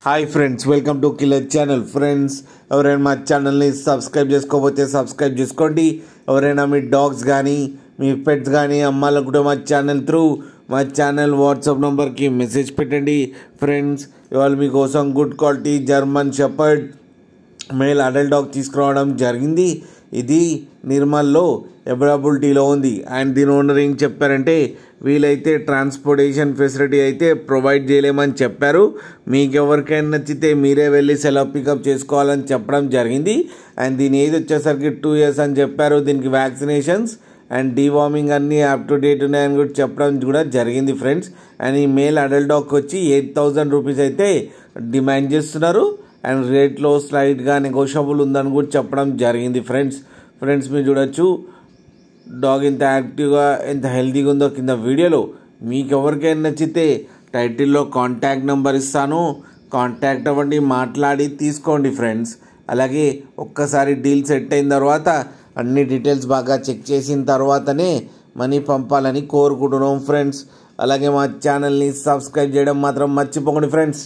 Hi friends, welcome to killer channel. Friends, ఎవరైనా మా ఛానల్ని సబ్స్క్రైబ్ చేసుకోకపోతే సబ్స్క్రైబ్ చేసుకోండి. ఎవరైనా మీ డాగ్స్ కానీ మీ పెట్స్ కానీ అమ్మాలనుకుంటే మా ఛానల్ త్రూ మా ఛానల్ వాట్సాప్ నెంబర్కి మెసేజ్ పెట్టండి. ఫ్రెండ్స్, ఇవాళ మీకోసం good quality German shepherd male adult dog తీసుకురావడం జరిగింది. ఇది నిర్మల్లో అవైలబిలిటీలో ఉంది. అండ్ దీని ఓనర్ ఏం చెప్పారంటే, వీలైతే ట్రాన్స్పోర్టేషన్ ఫెసిలిటీ అయితే ప్రొవైడ్ చేయలేమని చెప్పారు. మీకు ఎవరికైనా నచ్చితే మీరే వెళ్ళి సెలవు పికప్ చేసుకోవాలని చెప్పడం జరిగింది. అండ్ దీని ఏజ్ వచ్చేసరికి 2 years అని చెప్పారు. దీనికి వ్యాక్సినేషన్స్ అండ్ డీవార్మింగ్ అన్నీ అప్ టు డేట్ ఉన్నాయని కూడా చెప్పడం కూడా జరిగింది ఫ్రెండ్స్. అండ్ ఈ మేల్ అడల్ట్ డాగ్ వచ్చి 8,000 రూపీస్ అయితే డిమాండ్ చేస్తున్నారు. అండ్ రేట్లో స్లైడ్గా నెగోషియబుల్ ఉందని కూడా చెప్పడం జరిగింది ఫ్రెండ్స్. మీరు చూడొచ్చు డాగ్ ఎంత యాక్టివ్గా ఎంత హెల్తీగా ఉందో కింద వీడియోలో. మీకు ఎవరికైనా నచ్చితే టైటిల్లో కాంటాక్ట్ నెంబర్ ఇస్తాను, కాంటాక్ట్ అవ్వండి, మాట్లాడి తీసుకోండి ఫ్రెండ్స్. అలాగే ఒక్కసారి డీల్ సెట్ అయిన తర్వాత అన్ని డీటెయిల్స్ బాగా చెక్ చేసిన తర్వాతనే మనీ పంపాలని కోరుకుంటున్నాం ఫ్రెండ్స్. అలాగే మా ఛానల్ని సబ్స్క్రైబ్ చేయడం మాత్రం మర్చిపోకండి ఫ్రెండ్స్.